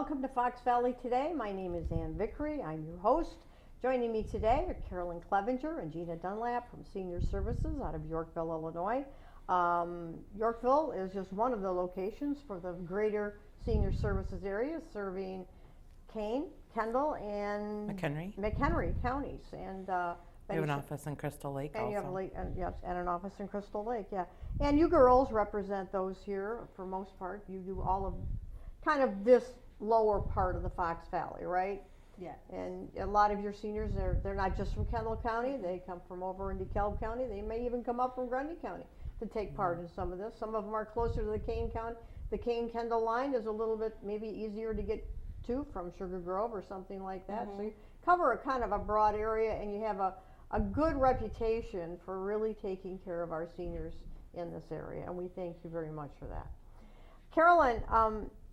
welcome to Fox Valley Today. My name is Anne Vickery. I'm your host. Joining me today are Carolyn Clevenger and Gina Dunlap from Senior Services out of Yorkville, Illinois. Yorkville is just one of the locations for the greater Senior Services area, serving Kane, Kendall, and McHenry counties. And we have an office in Crystal Lake and also. You have yes, and an office in Crystal Lake, yeah. And you girls represent those here for most part. You do all of kind of this lower part of the Fox Valley, right? Yeah. And a lot of your seniors, they're not just from Kendall County. They come from over in Dekalb County. They may even come up from Grundy County to take part in some of this. Some of them are closer to the Kane County. The Kane-Kendall line is a little bit maybe easier to get to from Sugar Grove or something like that. So you cover a kind of a broad area, and you have a good reputation for really taking care of our seniors in this area, and we thank you very much for that. Carolyn,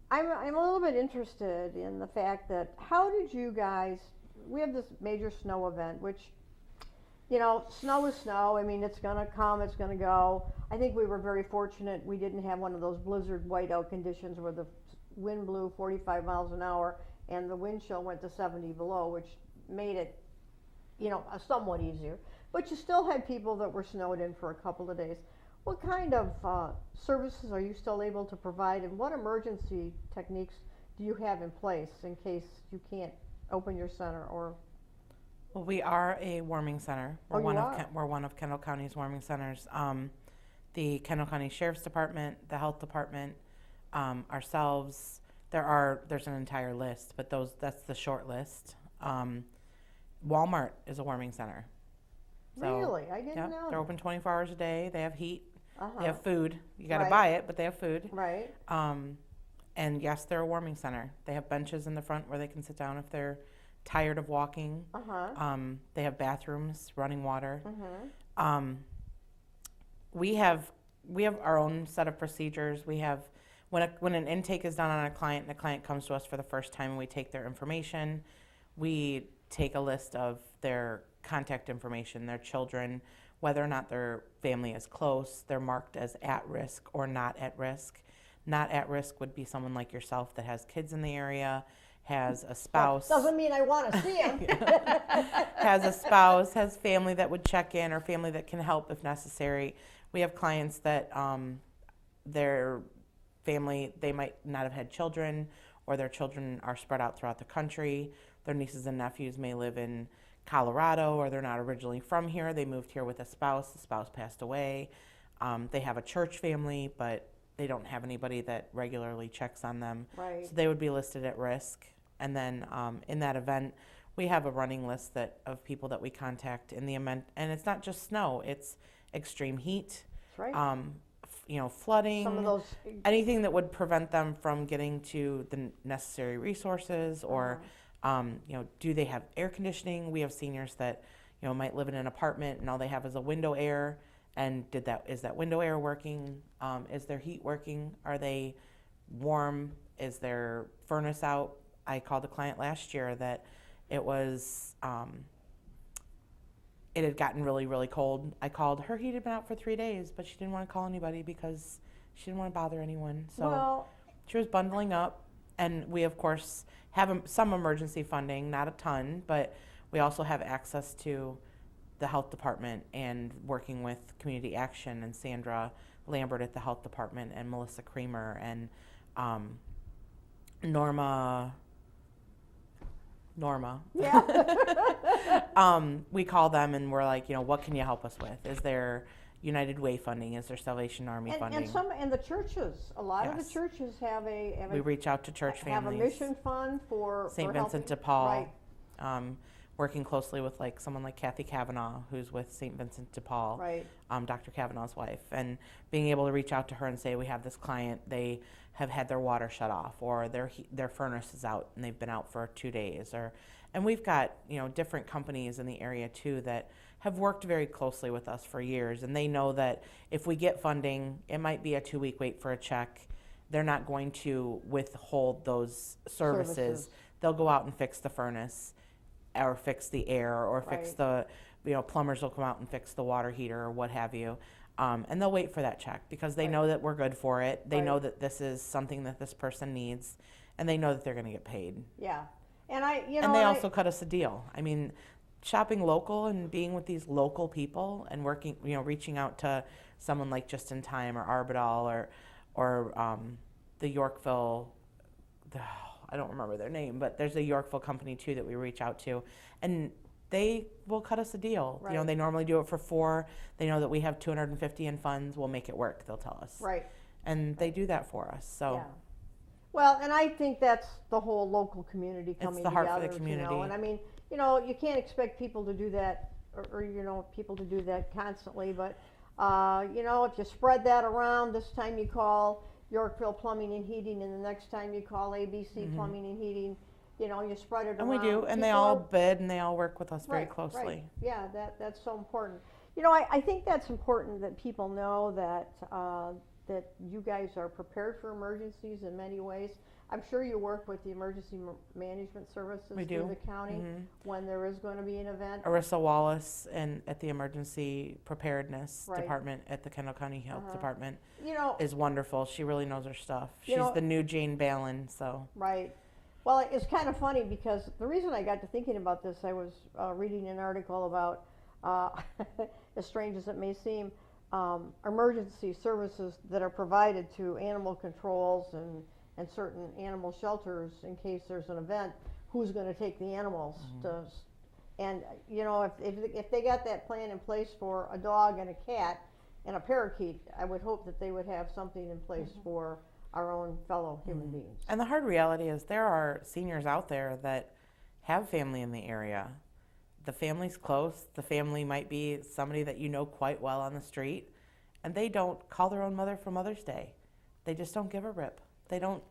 I'm a little bit interested in the fact that how did you guys, we have this major snow event, which, you know, snow is snow. I mean, it's going to come, it's going to go. I think we were very fortunate we didn't have one of those blizzard whiteout conditions where the wind blew 45 miles an hour and the wind chill went to 70 below, which made it, you know, somewhat easier. But you still had people that were snowed in for a couple of days. What kind of services are you still able to provide, and what emergency techniques do you have in place in case you can't open your center? Or well, we are a warming center. We're one of Kendall County's warming centers. The Kendall County Sheriff's Department, the Health Department, ourselves. There's an entire list, but that's the short list. Walmart is a warming center. So, really? I didn't know. They're open 24 hours a day. They have heat. Uh-huh. They have food. You got to buy it, but they have food. Right. And yes, they're a warming center. They have benches in the front where they can sit down if they're tired of walking. Uh-huh. They have bathrooms, running water. Uh-huh. We have our own set of procedures. We have when an intake is done on a client and the client comes to us for the first time and we take their information, we take a list of their contact information, their children, whether or not their family is close. They're marked as at risk or not at risk. Not at risk would be someone like yourself that has kids in the area, has a spouse. That doesn't mean I want to see them. Has a spouse, has family that would check in or family that can help if necessary. We have clients that their family, they might not have had children, or their children are spread out throughout the country. Their nieces and nephews may live in Colorado, or they're not originally from here. They moved here with a spouse. The spouse passed away. They have a church family, but they don't have anybody that regularly checks on them. Right. So they would be listed at risk. And then in that event, we have a running list of people that we contact in the event. And it's not just snow; it's extreme heat. That's right. Flooding. Some of those. Anything that would prevent them from getting to the necessary resources, or do they have air conditioning? We have seniors that, might live in an apartment and all they have is a window air. And is that window air working? Is their heat working? Are they warm? Is their furnace out? I called a client last year that it was, it had gotten really, really cold. I called. Her heat had been out for 3 days, but she didn't want to call anybody because she didn't want to bother anyone. So she was bundling up. And we, of course, have some emergency funding, not a ton, but we also have access to the health department and working with Community Action and Sandra Lambert at the health department and Melissa Creamer and Norma. Yeah. We call them and we're like, what can you help us with? Is there United Way funding? Is there Salvation Army funding? And the churches, a lot of the churches have we reach out to church families. Have a mission fund for St. Vincent de Paul. Right. Working closely with someone like Kathy Kavanaugh, who's with St. Vincent de Paul, right. Dr. Kavanaugh's wife, and being able to reach out to her and say, we have this client, they have had their water shut off, or their furnace is out and they've been out for 2 days, and we've got different companies in the area too that have worked very closely with us for years, and they know that if we get funding, it might be a 2-week wait for a check. They're not going to withhold those services. They'll go out and fix the furnace, or fix the air, or fix the, plumbers will come out and fix the water heater or what have you. And they'll wait for that check because they know that we're good for it. They know that this is something that this person needs. and they know that they're going to get paid. Yeah. And they also cut us a deal. I mean, shopping local and being with these local people and working, reaching out to someone like Just in Time or Arbidol or the Yorkville, I don't remember their name, but there's a Yorkville company too that we reach out to, and they will cut us a deal. Right. They normally do it for $4. They know that we have $250 in funds. We'll make it work, they'll tell us. Right. And they do that for us. So. Yeah. Well, and I think that's the whole local community coming together. It's the heart for the community. And I mean, you can't expect people to do that, or people to do that constantly. But if you spread that around, this time you call Yorkville Plumbing and Heating, and the next time you call ABC Plumbing and Heating, you spread it around. And we do, and they all bid, and they all work with us very closely. Right. Yeah, that's so important. I think that's important that people know that that you guys are prepared for emergencies in many ways. I'm sure you work with the emergency management services through the county when there is going to be an event. Arissa Wallace at the emergency preparedness department at the Kendall County Health Department is wonderful. She really knows her stuff. She's the new Jane Balin, so. Right. Well, it's kind of funny because the reason I got to thinking about this, I was reading an article about, as strange as it may seem, emergency services that are provided to animal controls and certain animal shelters in case there's an event. Who's going to take the animals and if they got that plan in place for a dog and a cat and a parakeet, I would hope that they would have something in place for our own fellow human beings. And the hard reality is there are seniors out there that have family in the area. The family's close. The family might be somebody that you know quite well on the street, and they don't call their own mother for Mother's Day. They just don't give a rip. They don't.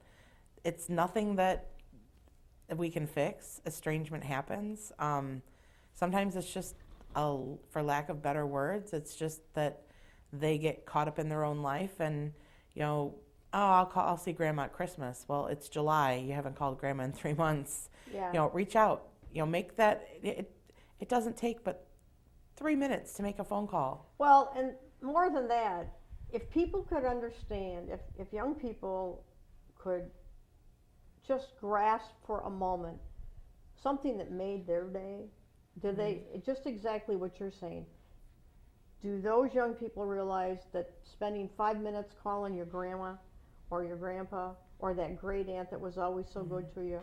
It's nothing that we can fix. Estrangement happens. Sometimes it's just, for lack of better words, it's just that they get caught up in their own life, and I'll see Grandma at Christmas. Well, it's July. You haven't called Grandma in 3 months. Yeah. Reach out. Make that. It doesn't take but 3 minutes to make a phone call. Well, and more than that, if people could understand, if young people could just grasp for a moment something that made their day, just exactly what you're saying, do those young people realize that spending 5 minutes calling your grandma or your grandpa or that great aunt that was always so good to you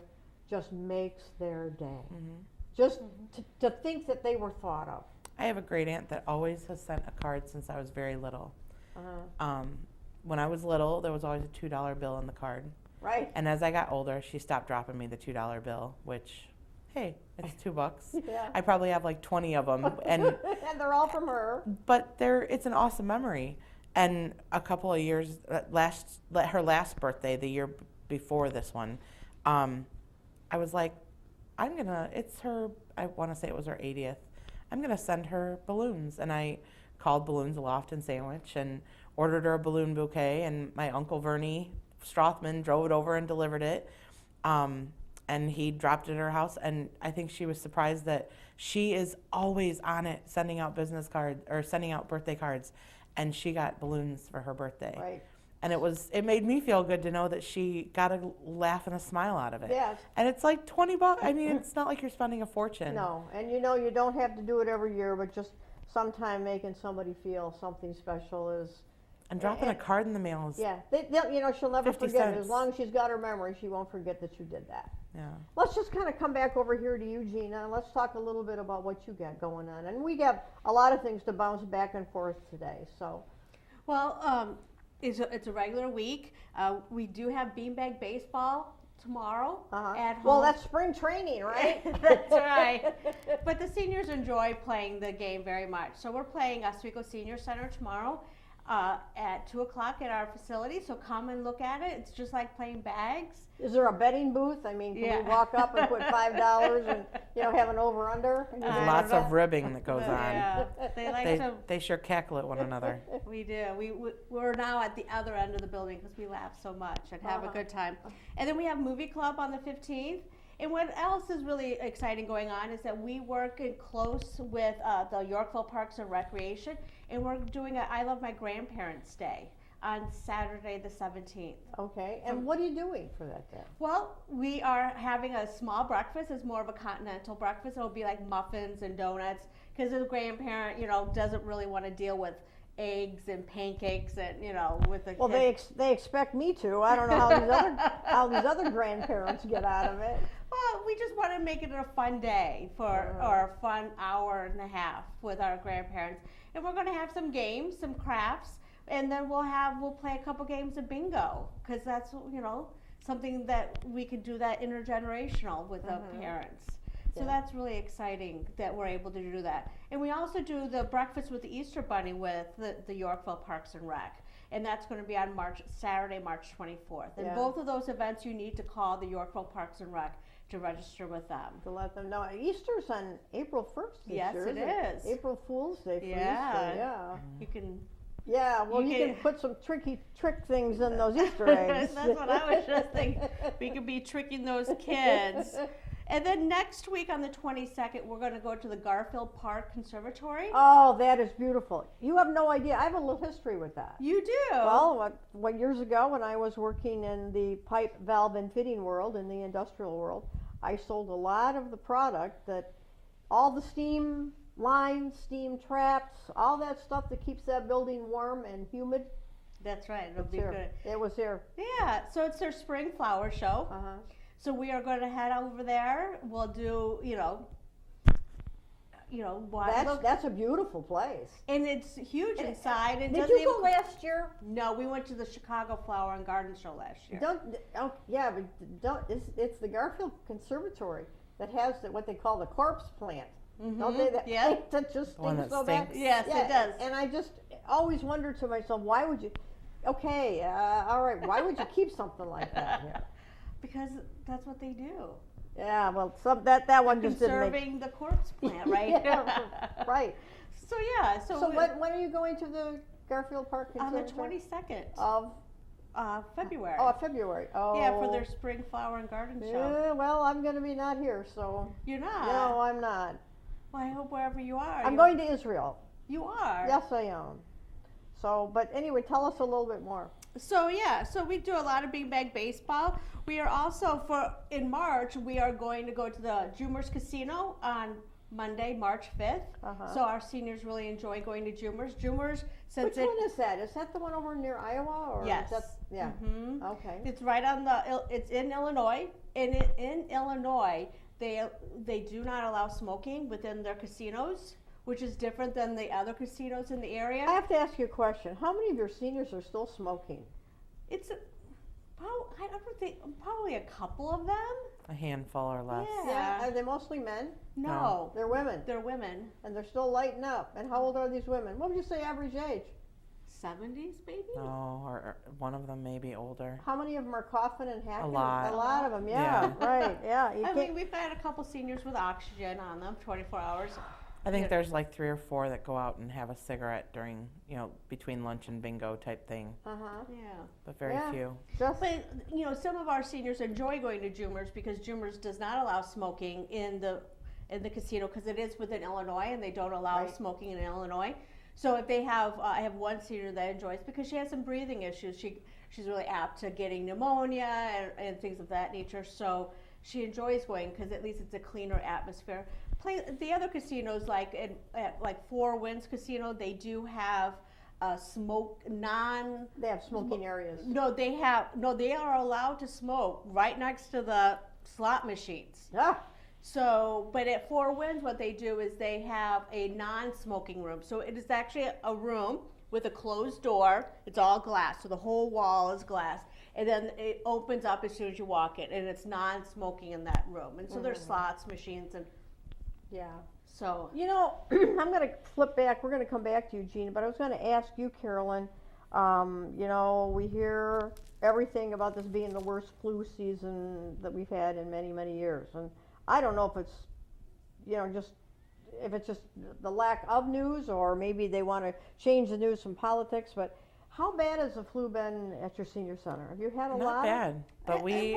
just makes their day? Just to think that they were thought of. I have a great aunt that always has sent a card since I was very little. When I was little, there was always a $2 bill on the card. Right. And as I got older, she stopped dropping me the $2 bill, which, hey, it's $2. Yeah. I probably have like 20 of them. And they're all from her. But it's an awesome memory. And a couple of years, her last birthday, the year before this one, I was like, it's her, I want to say it was her 80th. I'm going to send her balloons. And I called Balloons Aloft and Sandwich and ordered her a balloon bouquet. And my Uncle Vernie Strothman drove it over and delivered it. And he dropped it at her house. And I think she was surprised that she is always on it, sending out business cards or sending out birthday cards. And she got balloons for her birthday. Right. And it made me feel good to know that she got a laugh and a smile out of it. Yes. And it's like $20. I mean, it's not like you're spending a fortune. No, and you don't have to do it every year, but just sometime making somebody feel something special is. And dropping a card in the mail is. Yeah, she'll never 50 forget it. cents. As long as she's got her memory, she won't forget that you did that. Yeah. Let's just kind of come back over here to you, Gina, and let's talk a little bit about what you got going on. And we got a lot of things to bounce back and forth today, so. Well, it's a regular week. We do have beanbag baseball tomorrow at home. Well, that's spring training, right? That's right. But the seniors enjoy playing the game very much. So we're playing Oswego Senior Center tomorrow at 2 o'clock at our facility. So come and look at it. It's just like playing bags. Is there a betting booth? I mean, can we walk up and put $5 and have an over/under? There's lots of ribbing that goes on. Yeah, They sure cackle at one another. We do. We're now at the other end of the building because we laugh so much and have a good time. And then we have movie club on the 15th. And what else is really exciting going on is that we work in close with the Yorkville Parks and Recreation, and we're doing a I Love My Grandparents Day on Saturday the 17th. Okay, and what are you doing for that day? Well, we are having a small breakfast. It's more of a continental breakfast. It'll be like muffins and donuts because the grandparent, doesn't really want to deal with eggs and pancakes and, with the Well, kids. they expect me to. I don't know how these other grandparents get out of it. Well, we just want to make it a fun day or a fun hour and a half with our grandparents. And we're going to have some games, some crafts, and then we'll play a couple games of bingo because that's, something that we could do that intergenerational with the parents. So Yeah. that's really exciting that we're able to do that. And we also do the breakfast with the Easter Bunny with the Yorkville Parks and Rec. And that's going to be on Saturday, March 24th. And Yeah. both of those events you need to call the Yorkville Parks and Rec to register with them. To let them know. Easter's on April 1st this Yes, year, it isn't is. April Fool's Day for Yeah. Easter, yeah. You can. Yeah, well, you can put some trick things in those Easter eggs. That's what I was just thinking. We could be tricking those kids. And then next week on the 22nd, we're going to go to the Garfield Park Conservatory. Oh, that is beautiful. You have no idea. I have a little history with that. You do? Well, what years ago when I was working in the pipe, valve, and fitting world, in the industrial world, I sold a lot of the product that all the steam lines, steam traps, all that stuff that keeps that building warm and humid. That's right. It'll be Here. good. It was here. Yeah. So it's their spring flower show. Uh-huh. So we are going to head over there. We'll do, That's a beautiful place. and it's huge And- inside. And Did doesn't you go even- last year? No, we went to the Chicago Flower and Garden Show last year. It's the Garfield Conservatory that has what they call the corpse plant. Mhm. Don't they? That Yeah. plant that just The one stinks that so bad. stinks? Yes, it does. And I just always wondered to myself, why would you? Okay, all right. Why would you keep something like that here? Because that's what they do. Yeah, well, that one just didn't make. Conserving the corpse plant, right? Yeah, right. So yeah, So when are you going to the Garfield Park on the Conservatory? 22nd Of February. February. Oh. Yeah, for their spring flower and garden show. Yeah, well, I'm going to be not here, so. You're not. No, I'm not. Well, I hope wherever you are. I'm going to Israel. You are. Yes, I am. So, but anyway, tell us a little bit more. So yeah, so we do a lot of big bag baseball. We are also in March. We are going to go to the Jumers Casino on Monday, March 5th. Uh-huh. So our seniors really enjoy going to Jumers. Jumers, since Which one is that? Is that the one over near Iowa, or Yes. Is that, yeah. Mhm. Okay. It's right on it's in Illinois. And in Illinois, they do not allow smoking within their casinos, which is different than the other casinos in the area. I have to ask you a question. How many of your seniors are still smoking? It's I don't think probably a couple of them. A handful or less. Yeah. Are they mostly men? No, They're women, they're women. and they're still lighting up. And how old are these women? What would you say average age? 70s, maybe. No, or one of them may be older. How many of them are coughing and hacking? lot. A lot of them. Yeah. Right. Yeah. You I can't- mean, we've had a couple seniors with oxygen on them, 24 hours. I think Yeah. there's like 3 or 4 that go out and have a cigarette during, between lunch and bingo type thing, Uh-huh. Yeah. but very Yeah. few. Just But some of our seniors enjoy going to Jumers because Jumers does not allow smoking in the casino because it is within Illinois and they don't allow Right. smoking in Illinois. So if they have, I have one senior that enjoys because she has some breathing issues. She's really apt to getting pneumonia and things of that nature. So she enjoys going because at least it's a cleaner atmosphere. The other casinos, like at Four Winds Casino, they do have they have smoking areas. they are allowed to smoke right next to the slot machines. Ah. So, but at Four Winds, what they do is they have a non-smoking room. So it is actually a room with a closed door. It's all glass, so the whole wall is glass. And then it opens up as soon as you walk in, and it's non-smoking in that room. And so there's slots, machines, and Yeah. so. I'm going to flip back. We're going to come back to you, Gina, but I was going to ask you, Carolyn. We hear everything about this being the worst flu season that we've had in many, many years, and I don't know if it's, if it's just the lack of news, or maybe they want to change the news from politics. But how bad has the flu been at your senior center? Have you had a lot? Not bad, but we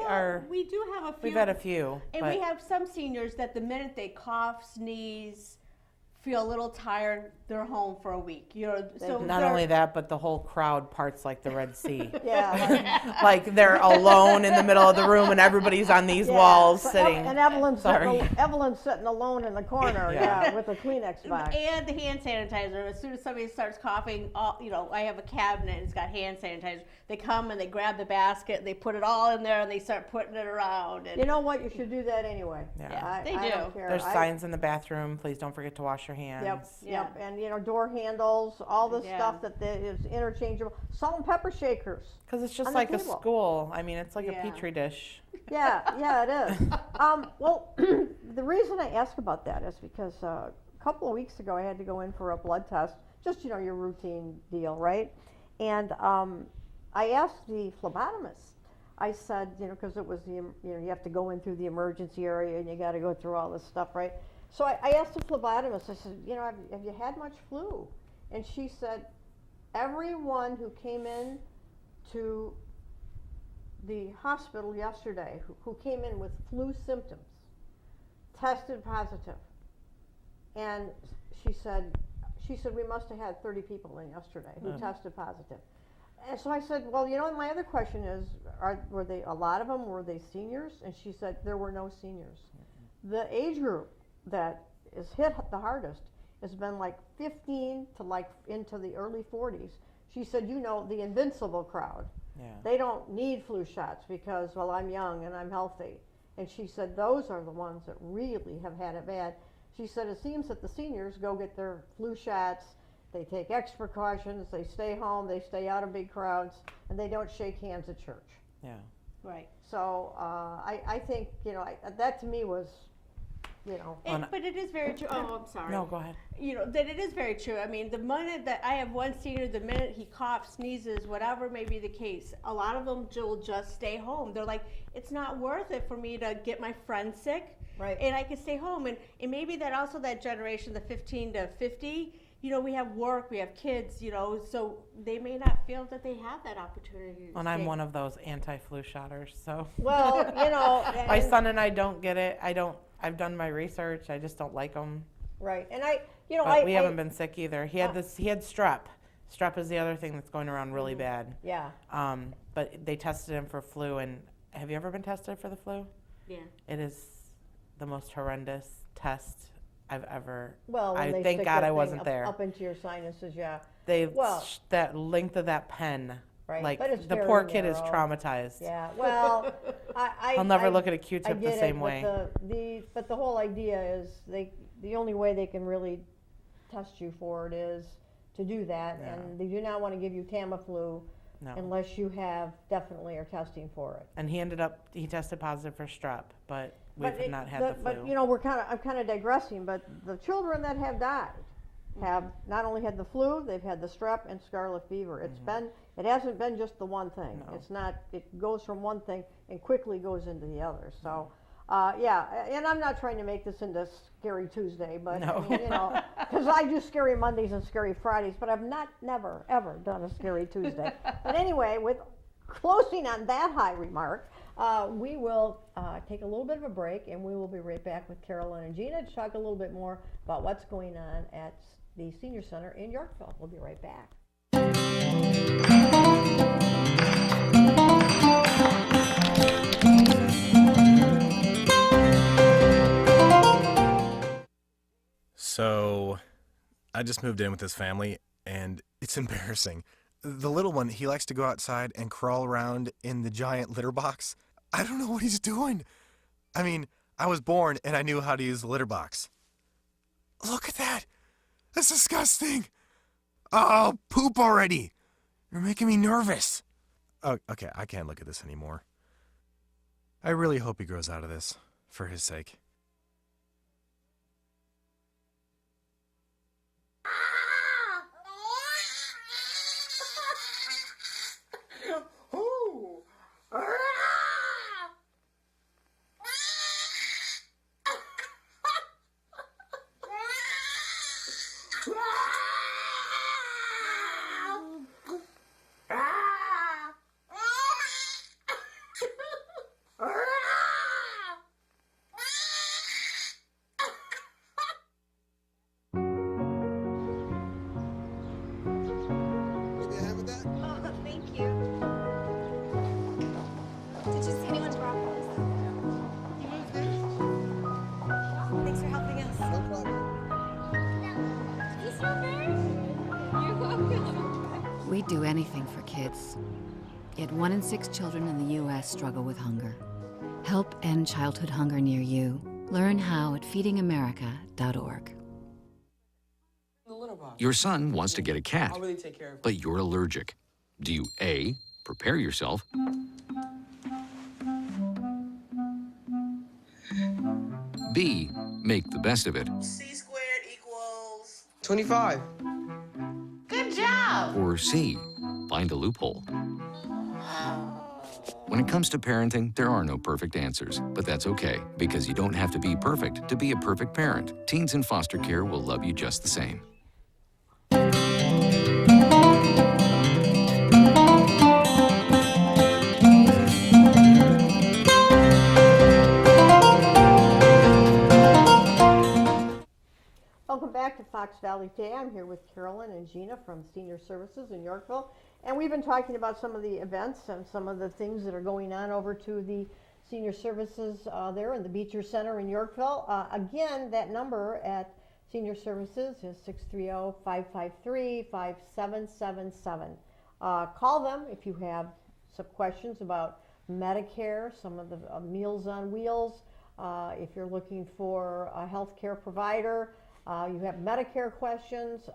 do have a few. we've had a few. And but we have some seniors that the minute they cough, sneeze, feel a little tired, they're home for a week. So Not only that, but the whole crowd parts like the Red Sea. Yeah. Like they're alone in the middle of the room and everybody's on these walls So sitting. And Sorry. Evelyn's sitting alone in the corner, Yeah. with a Kleenex box. And the hand sanitizer. As soon as somebody starts coughing, I have a cabinet and it's got hand sanitizer. They come and they grab the basket, they put it all in there, and they start putting it around. And You know what? You should do that anyway. Yeah. They I do. don't care. There's signs in the bathroom. Please don't forget to wash your hands. Yep, Yeah. yep, and door handles, all the Yeah. stuff that is interchangeable. Salt and pepper shakers. Because it's just On the like a table. school. I mean, it's like Yeah. a petri dish. Yeah, it is. Well, the reason I ask about that is because a couple of weeks ago I had to go in for a blood test, just your routine deal, right? And I asked the phlebotomist. I said, because it was you have to go in through the emergency area and you got to go through all this stuff, right? So I asked the phlebotomist. I said, have you had much flu? And she said, everyone who came in to the hospital yesterday who came in with flu symptoms tested positive. And she said we must have had 30 people in yesterday who tested positive. And so I said, well, my other question is, were they, a lot of them, were they seniors? And she said there were no seniors. The age group that is hit the hardest has been like 15 to like into the early 40s. She said, the invincible crowd. Yeah. They don't need flu shots because, well, I'm young and I'm healthy. And she said those are the ones that really have had it bad. She said it seems that the seniors go get their flu shots, they take extra precautions, they stay home, they stay out of big crowds, and they don't shake hands at church. Yeah. Right. So I think, that to me was, But it is very true. Oh, I'm sorry. No, go ahead. That it is very true. I mean, the minute that I have one senior, the minute he coughs, sneezes, whatever may be the case, a lot of them will just stay home. They're like, it's not worth it for me to get my friend sick. Right. And I can stay home. And maybe that also that generation, the 15 to 50, we have work, we have kids, so they may not feel that they have that opportunity. And I'm one of those anti-flu shotters, so. well, My son and I don't get it. I've done my research. I just don't like them. right. And But we haven't been sick either. He had strep. Strep is the other thing that's going around really bad. Yeah. But they tested him for flu. And have you ever been tested for the flu? Yeah. It is the most horrendous test I've ever. Well, when I they thank stick God that I thing wasn't up, there. up into your sinuses, yeah. That length of that pen. Right. Like But it's the very poor kid is narrow. traumatized. Yeah. Well, I'll never look at a Q-tip the same way. But the whole idea is the only way they can really test you for it is to do that, Yeah. and they do not want to give you Tamiflu No. unless you definitely are testing for it. And he tested positive for strep, but we've not had the flu. But I'm kind of digressing. But the children that have died have not only had the flu, they've had the strep and scarlet fever. It hasn't been just the one thing. No. It's not. It goes from one thing and quickly goes into the other. So, yeah. And I'm not trying to make this into Scary Tuesday, but No. because I do Scary Mondays and Scary Fridays, but I've never ever done a Scary Tuesday. But anyway, with closing on that high remark, we will take a little bit of a break, and we will be right back with Carolyn and Gina to talk a little bit more about what's going on at the Senior Center in Yorkville. We'll be right back. So, I just moved in with this family, and it's embarrassing. The little one, he likes to go outside and crawl around in the giant litter box. I don't know what he's doing. I mean, I was born and I knew how to use the litter box. Look at that. That's disgusting. Oh, poop already. You're making me nervous. Oh, okay, I can't look at this anymore. I really hope he grows out of this, for his sake. hits. Yet 1 in 6 children in the U.S. struggle with hunger. Help end childhood hunger near you. Learn how at feedingamerica.org. Your son wants to get a cat, I'll really take care of it. but you're allergic. Do you A, prepare yourself, B, make the best of it, C squared equals 25. Good job. or C, find a loophole? When it comes to parenting, there are no perfect answers, but that's okay, because you don't have to be perfect to be a perfect parent. Teens in foster care will love you just the same. Welcome back to Fox Valley Today. I'm here with Carolyn and Gina from Senior Services in Yorkville. And we've been talking about some of the events and some of the things that are going on over to the Senior Services there in the Beecher Center in Yorkville. Again, that number at Senior Services is 630-553-5777. Call them if you have some questions about Medicare, some of the Meals on Wheels, if you're looking for a health care provider. You have Medicare questions.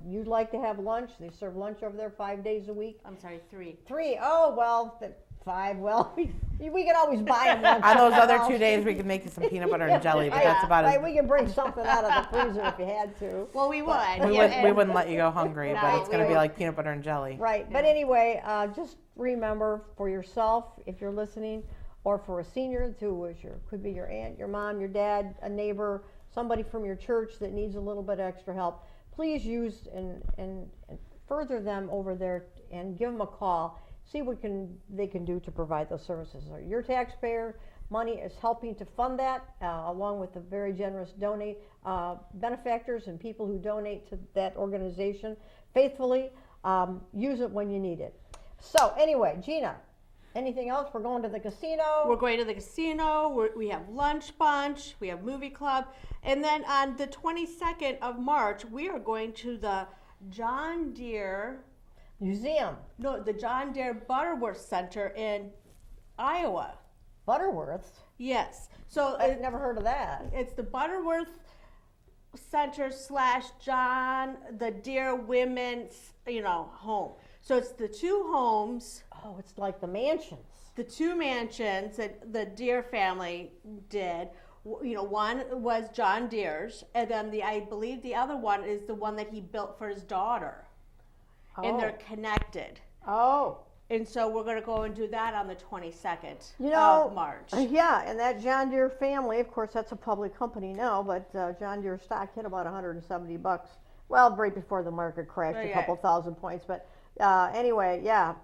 You'd like to have lunch. They serve lunch over there 5 days a week. I'm sorry, 3. 3. Oh, well, 5. Well, we can always buy them lunch. On those other somewhere 2 else. days, we could make you some peanut butter and jelly, but that's about Right, as we can bring something out of the freezer if you had to. Well, we would. we wouldn't let you go hungry, but No, it's going to we be would. like peanut butter and jelly. Right, but anyway, just remember for yourself, if you're listening, or for a senior who is could be your aunt, your mom, your dad, a neighbor, somebody from your church that needs a little bit of extra help, please use and further them over there and give them a call. See what they can do to provide those services. Your taxpayer money is helping to fund that, along with the very generous benefactors and people who donate to that organization faithfully. Use it when you need it. So anyway, Gina, anything else? We're going to the casino. We're going to the casino. We have lunch bunch. We have movie club. And then on the 22nd of March, we are going to the John Deere Butterworth Center in Iowa. Butterworth? Yes. So I've never heard of that. it's the Butterworth Center / the Deere Women's, home. So it's the 2 homes. Oh, it's like the mansions. The 2 mansions that the Deere family did. One was John Deere's, and then I believe the other one is the one that he built for his daughter. And they're connected. Oh. And so we're going to go and do that on the 22nd of March. Yeah, and that John Deere family, of course, that's a public company now, but John Deere stock hit about $170. Well, right before the market crashed, a couple thousand points. But anyway, yeah,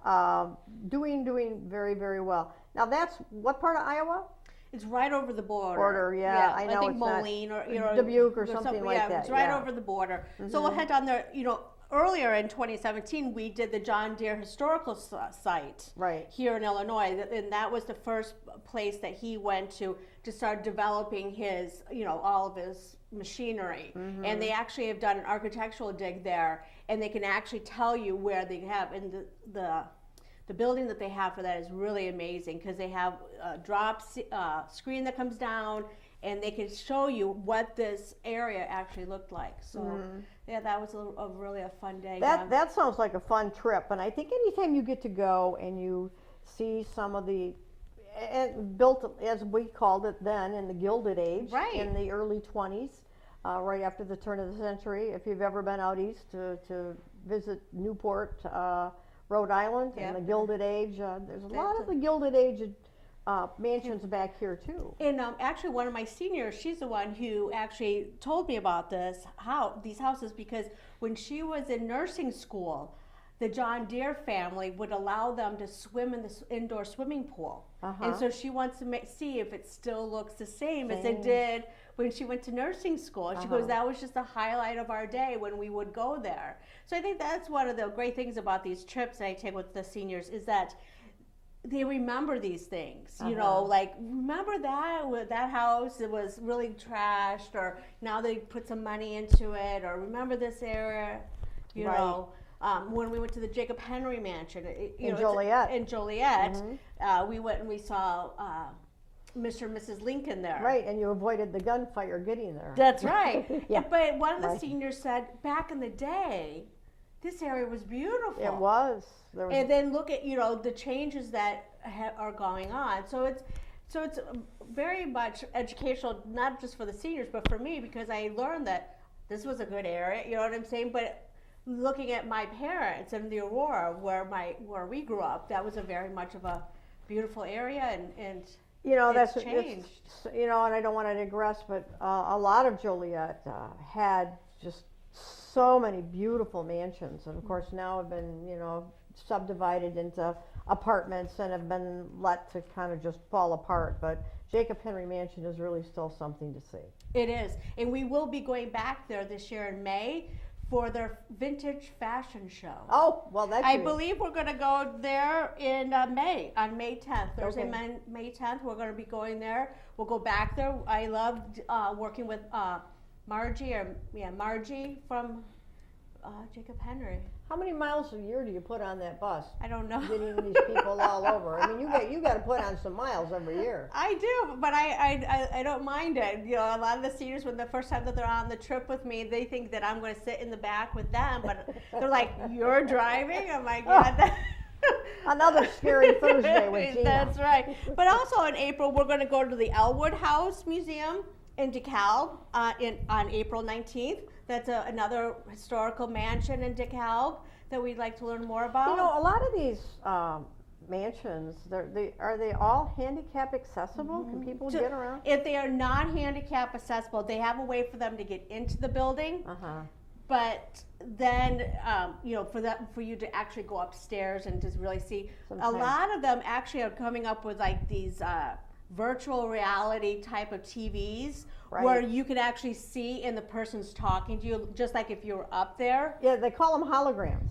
doing very, very well. Now, that's what part of Iowa? It's right over the border. I know. I think it's Moline not or Dubuque or something like that. It's right over the border. So we'll head down there. Earlier in 2017, we did the John Deere Historical Site here in Illinois, and that was the first place that he went to start developing his, all of his machinery. And they actually have done an architectural dig there, and they can actually tell you where they have, and the building that they have for that is really amazing, because they have a drop screen that comes down, and they can show you what this area actually looked like. So yeah, that was really a fun day. That sounds like a fun trip, and I think anytime you get to go and you see some of the built, as we called it then, in the Gilded Age, in the early 20s, right after the turn of the century. If you've ever been out east to visit Newport, Rhode Island, and the Gilded Age, there's a lot of the Gilded Age mansions back here too. And actually, one of my seniors, she's the one who actually told me about these houses, because when she was in nursing school, the John Deere family would allow them to swim in this indoor swimming pool. And so she wants to see if it still looks the same as it did when she went to nursing school. And she goes, that was just the highlight of our day when we would go there. So I think that's one of the great things about these trips that I take with the seniors, is that they remember these things, like, remember that house, it was really trashed, or now they put some money into it, or remember this area, you know. When we went to the Jacob Henry Mansion, In Joliet. in Joliet, we went and we saw Mr. and Mrs. Lincoln there. Right, and you avoided the gunfire getting there. That's right. Yeah. But one of the Right. seniors said, back in the day, this area was beautiful. It was. There was And then look at the changes that are going on. So it's very much educational, not just for the seniors, but for me, because I learned that this was a good area. You know what I'm saying? But looking at my parents in the Aurora, where we grew up, that was a very much of a beautiful area, and that's changed. And I don't want to digress, but a lot of Joliet had just so many beautiful mansions, and of course now have been subdivided into apartments and have been let to kind of just fall apart. But Jacob Henry Mansion is really still something to see. It is, and we will be going back there this year in May for their vintage fashion show. Oh, well, that's I believe we're going to go there in May, on May 10th. Thursday, Okay. May 10th, we're going to be going there. We'll go back there. I loved working with Margie from Jacob Henry. How many miles a year do you put on that bus? I don't know. Getting these people all over. I mean, you got to put on some miles every year. I do, but I don't mind it. A lot of the seniors, when the first time that they're on the trip with me, they think that I'm going to sit in the back with them, but they're like, "You're driving?" I'm like, "Yeah." Another scary Thursday with Gina. That's right. But also in April, we're going to go to the Elwood House Museum in Dekalb on April 19th. That's another historical mansion in Dekalb that we'd like to learn more about. A lot of these mansions, are they all handicap accessible? Can people get around? If they are non-handicap accessible, they have a way for them to get into the building. Uh-huh. But then, for you to actually go upstairs and just really see, Sometimes. a lot of them actually are coming up with like these virtual reality type of TVs, Right. where you can actually see and the person's talking to you, just like if you were up there. Yeah, they call them holograms.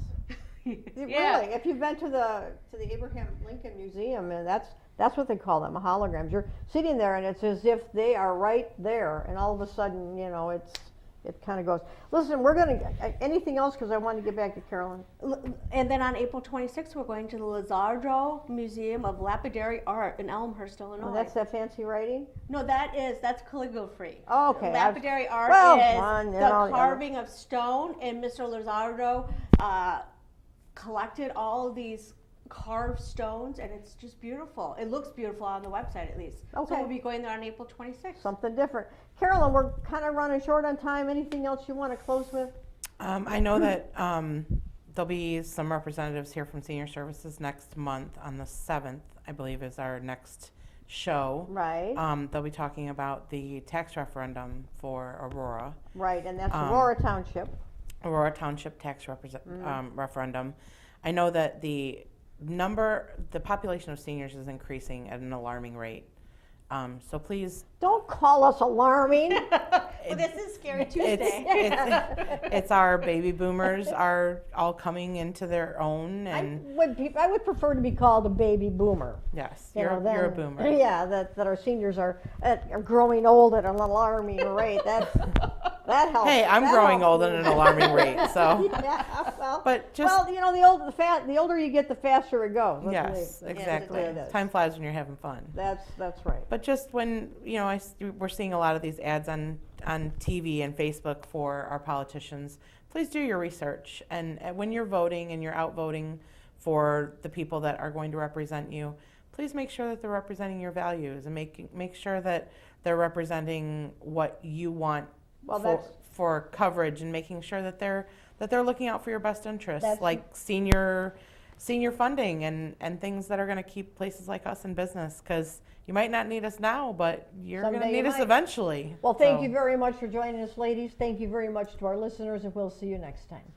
Yeah. Really, if you've been to the Abraham Lincoln Museum, and that's what they call them, holograms. You're sitting there, and it's as if they are right there, and all of a sudden, it kind of goes. Listen, we're going to, anything else, because I want to get back to Carolyn. And then on April 26th, we're going to the Lazaro Museum of Lapidary Art in Elmhurst, Illinois. Oh, that's that fancy writing? No, that's calligraphy. Oh, okay. Lapidary art Well, is the carving of stone, and Mr. Lazaro collected all of these carved stones, and it's just beautiful. It looks beautiful on the website, at least. Okay. So we'll be going there on April 26th. Something different. Carolyn, we're kind of running short on time. Anything else you want to close with? I know that there'll be some representatives here from Senior Services next month on the 7th, I believe, is our next show. Right. They'll be talking about the tax referendum for Aurora. Right, and that's Aurora Township tax referendum. I know that the population of seniors is increasing at an alarming rate. So please don't call us alarming. Well, this is Scary Tuesday. It's our baby boomers are all coming into their own, and I would prefer to be called a baby boomer. yes, you're a boomer. Yeah, that our seniors are growing old at an alarming rate. That helps. Hey, I'm growing old at an alarming rate, so. Yeah, well, But just the older you get, the faster it goes. yes, exactly. it is. Time flies when you're having fun. That's right. But just when we're seeing a lot of these ads on TV and Facebook for our politicians, please do your research. And when you're voting and you're out voting for the people that are going to represent you, please make sure that they're representing your values and make sure that they're representing what you want for coverage, and making sure that they're looking out for your best interests, like senior funding and things that are going to keep places like us in business, because you might not need us now, but you're going to need us eventually. Well, thank you very much for joining us, ladies. Thank you very much to our listeners, and we'll see you next time.